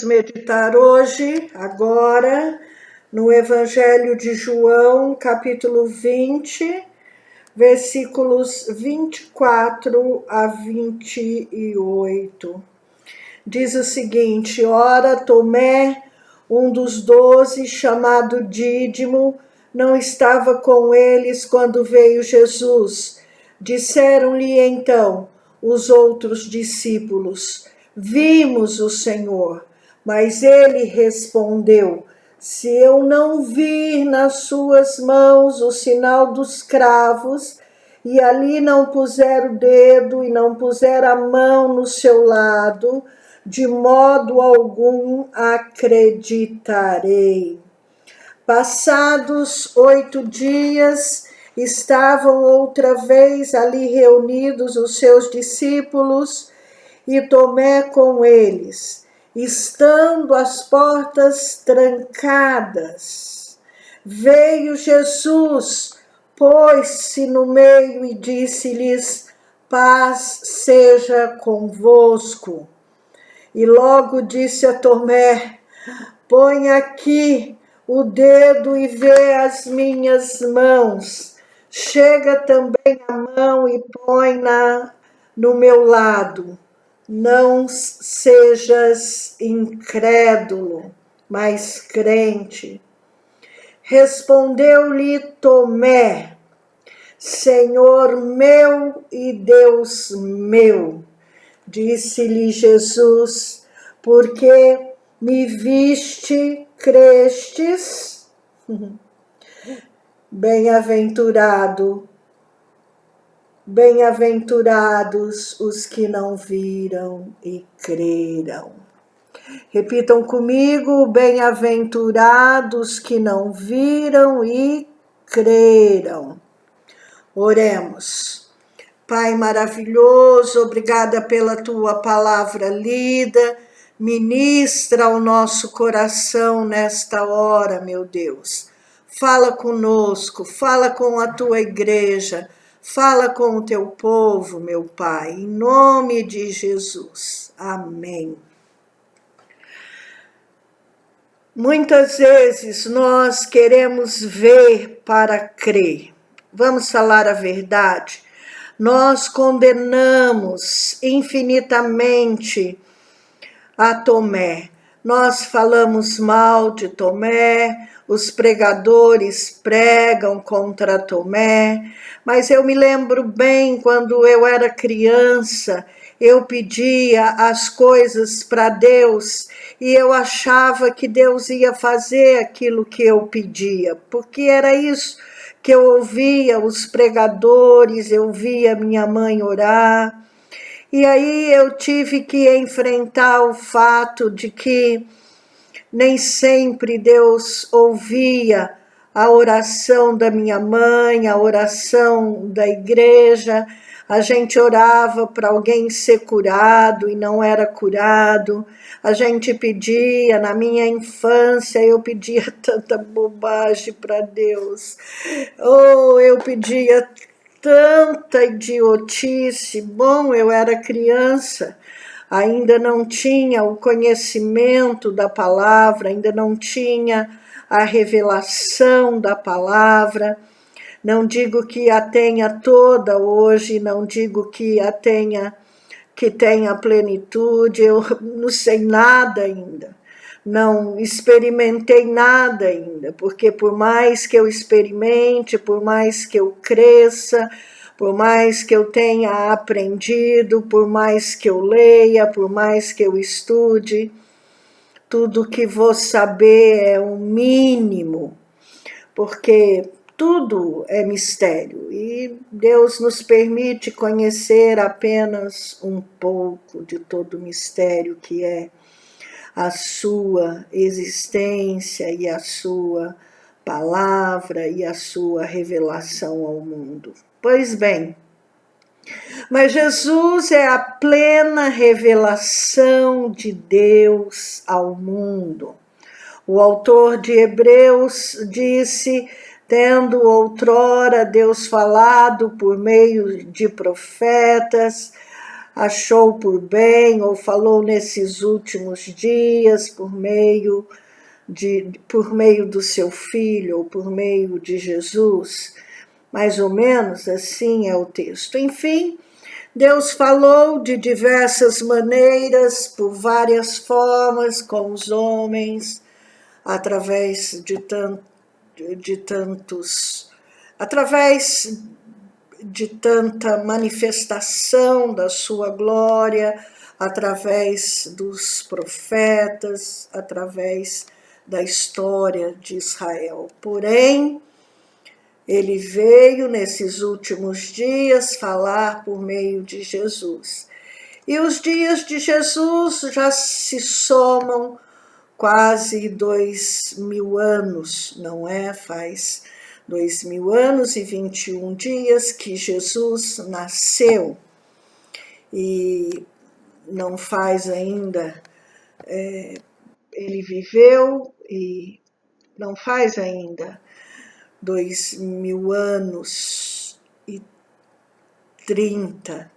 Meditar hoje, agora, no Evangelho de João, capítulo 20, versículos 24 a 28. Diz o seguinte: Ora, Tomé, um dos 12, chamado Dídimo, não estava com eles quando veio Jesus. Disseram-lhe então os outros discípulos: Vimos o Senhor. Mas ele respondeu: Se eu não vir nas suas mãos o sinal dos cravos, e ali não puser o dedo e não puser a mão no seu lado, de modo algum acreditarei. Passados 8 dias, estavam outra vez ali reunidos os seus discípulos e Tomé com eles. Estando as portas trancadas, veio Jesus, pôs-se no meio e disse-lhes: Paz seja convosco. E logo disse a Tomé: Põe aqui o dedo e vê as minhas mãos. Chega também a mão e põe-na no meu lado. Não sejas incrédulo, mas crente. Respondeu-lhe Tomé: Senhor meu e Deus meu. Disse-lhe Jesus: Porque me viste, crestes? Bem-aventurados os que não viram e creram. Repitam comigo: bem-aventurados que não viram e creram. Oremos. Pai maravilhoso, obrigada pela tua palavra lida. Ministra ao nosso coração nesta hora, meu Deus. Fala conosco, fala com a tua igreja, fala com o teu povo, meu Pai, em nome de Jesus. Amém. Muitas vezes nós queremos ver para crer. Vamos falar a verdade. Nós condenamos infinitamente a Tomé. Nós falamos mal de Tomé, os pregadores pregam contra Tomé, mas eu me lembro bem quando eu era criança, eu pedia as coisas para Deus e eu achava que Deus ia fazer aquilo que eu pedia, porque era isso que eu ouvia os pregadores, eu via minha mãe orar. E aí eu tive que enfrentar o fato de que nem sempre Deus ouvia a oração da minha mãe, a oração da igreja. A gente orava para alguém ser curado e não era curado. A gente pedia, na minha infância, eu pedia tanta bobagem para Deus. Eu pedia tanta idiotice. Bom, eu era criança, ainda não tinha o conhecimento da palavra, ainda não tinha a revelação da palavra. Não digo que a tenha toda hoje, não digo que tenha plenitude, eu não sei nada ainda. Não experimentei nada ainda, porque por mais que eu experimente, por mais que eu cresça, por mais que eu tenha aprendido, por mais que eu leia, por mais que eu estude, tudo que vou saber é o mínimo, porque tudo é mistério e Deus nos permite conhecer apenas um pouco de todo o mistério que é a sua existência e a sua palavra e a sua revelação ao mundo. Pois bem, mas Jesus é a plena revelação de Deus ao mundo. O autor de Hebreus disse: tendo outrora Deus falado por meio de profetas achou por bem ou falou nesses últimos dias por meio do seu filho ou por meio de Jesus. Mais ou menos assim é o texto. Enfim, Deus falou de diversas maneiras, por várias formas, com os homens, através através de tanta manifestação da sua glória, através dos profetas, através da história de Israel. Porém, ele veio nesses últimos dias falar por meio de Jesus. E os dias de Jesus já se somam quase 2000 anos, não é? Faz 2000 anos e 21 dias que Jesus nasceu. E não faz ainda, ele viveu e não faz ainda 2000 anos e 30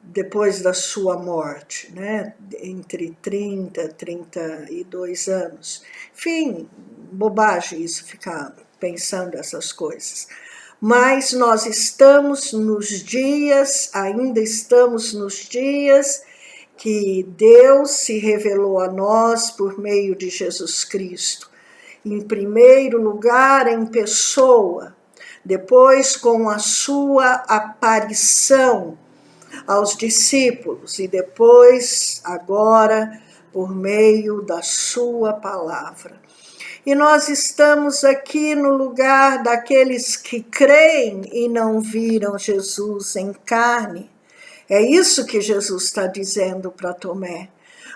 depois da sua morte, né? Entre 30 e 32 anos. Enfim, bobagem isso, ficar pensando essas coisas. Mas nós estamos nos dias, ainda estamos nos dias que Deus se revelou a nós por meio de Jesus Cristo. Em primeiro lugar, em pessoa, depois com a sua aparição aos discípulos e depois, agora, por meio da sua palavra. E nós estamos aqui no lugar daqueles que creem e não viram Jesus em carne. É isso que Jesus está dizendo para Tomé.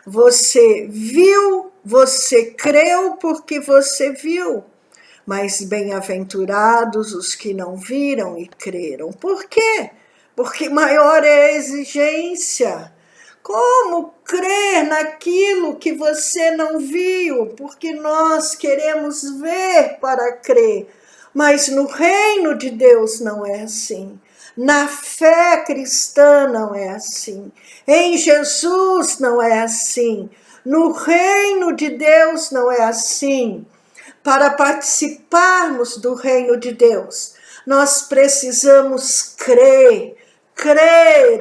Você viu, você creu porque você viu. Mas bem-aventurados os que não viram e creram. Por quê? Porque maior é a exigência. Como crer naquilo que você não viu? Porque nós queremos ver para crer. Mas no reino de Deus não é assim. Na fé cristã não é assim. Em Jesus não é assim. No reino de Deus não é assim. Para participarmos do reino de Deus, nós precisamos crer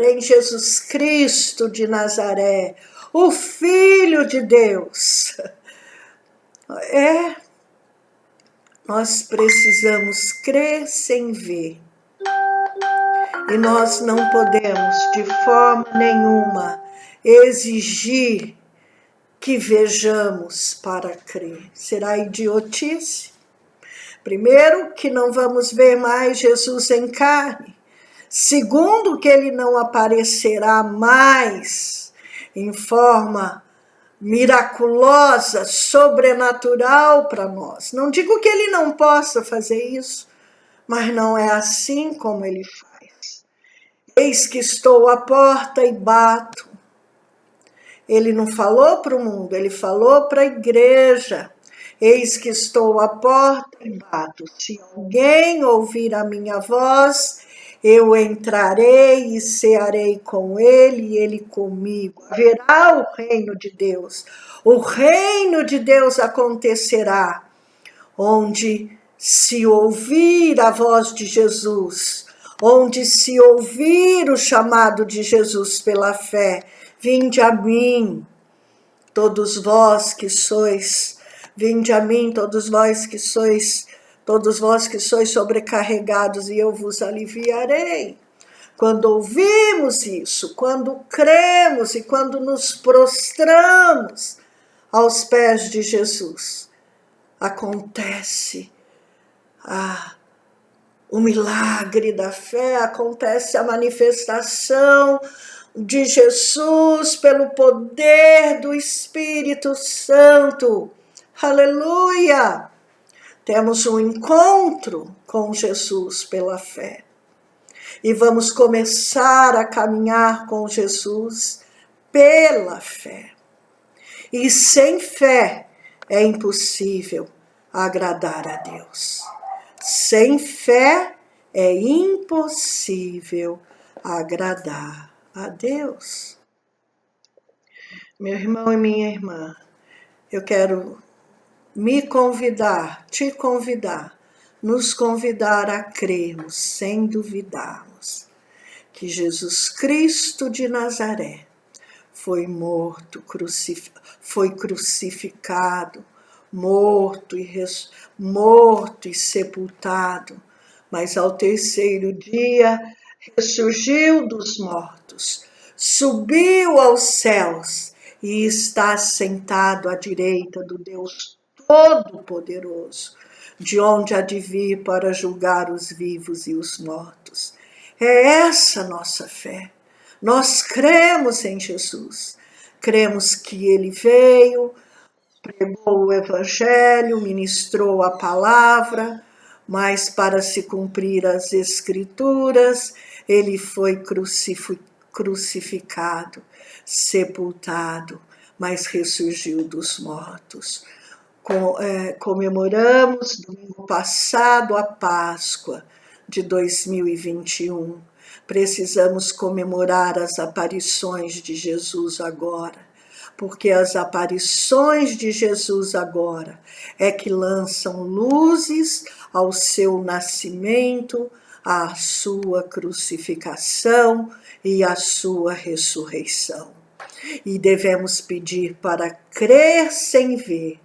em Jesus Cristo de Nazaré, o Filho de Deus. Nós precisamos crer sem ver. E nós não podemos, de forma nenhuma, exigir que vejamos para crer. Será idiotice? Primeiro, que não vamos ver mais Jesus em carne. Segundo, que ele não aparecerá mais em forma miraculosa, sobrenatural para nós. Não digo que ele não possa fazer isso, mas não é assim como ele faz. Eis que estou à porta e bato. Ele não falou para o mundo, ele falou para a igreja. Eis que estou à porta e bato. Se alguém ouvir a minha voz, eu entrarei e cearei com ele e ele comigo. Haverá o reino de Deus. O reino de Deus acontecerá onde se ouvir a voz de Jesus, onde se ouvir o chamado de Jesus pela fé. Vinde a mim, todos vós que sois, vinde a mim, todos vós que sois sobrecarregados, e eu vos aliviarei. Quando ouvimos isso, quando cremos e quando nos prostramos aos pés de Jesus, acontece o milagre da fé, acontece a manifestação de Jesus pelo poder do Espírito Santo. Aleluia! Temos um encontro com Jesus pela fé. E vamos começar a caminhar com Jesus pela fé. E sem fé é impossível agradar a Deus. Sem fé é impossível agradar a Deus. Meu irmão e minha irmã, eu quero te convidar, nos convidar a crermos sem duvidarmos que Jesus Cristo de Nazaré foi morto, foi crucificado, morto e sepultado, mas ao terceiro dia ressurgiu dos mortos, subiu aos céus e está sentado à direita do Deus Todo-Poderoso, de onde há de vir para julgar os vivos e os mortos. É essa nossa fé. Nós cremos em Jesus, cremos que ele veio, pregou o evangelho, ministrou a palavra, mas para se cumprir as escrituras, ele foi crucificado, sepultado, mas ressurgiu dos mortos. Comemoramos domingo passado a Páscoa de 2021. Precisamos comemorar as aparições de Jesus agora, porque as aparições de Jesus agora é que lançam luzes ao seu nascimento, à sua crucificação e à sua ressurreição. E devemos pedir para crer sem ver.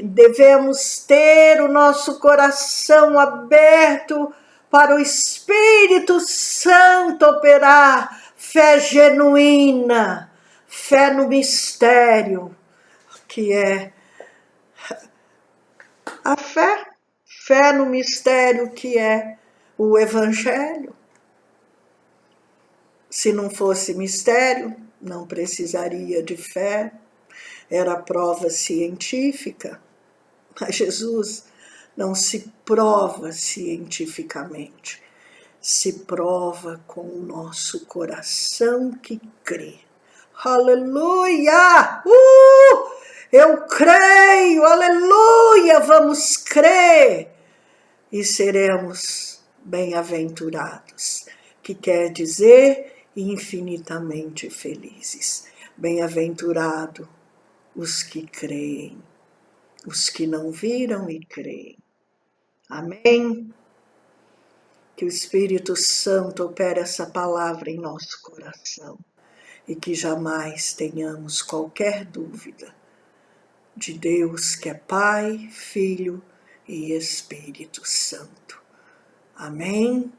Devemos ter o nosso coração aberto para o Espírito Santo operar, fé genuína, fé no mistério, que é a fé no mistério que é o Evangelho. Se não fosse mistério, não precisaria de fé, era prova científica, mas Jesus não se prova cientificamente, se prova com o nosso coração que crê. Aleluia! Eu creio, aleluia! Vamos crer e seremos bem-aventurados, que quer dizer infinitamente felizes. Bem-aventurado os que creem, os que não viram e creem. Amém? Que o Espírito Santo opere essa palavra em nosso coração e que jamais tenhamos qualquer dúvida de Deus que é Pai, Filho e Espírito Santo. Amém?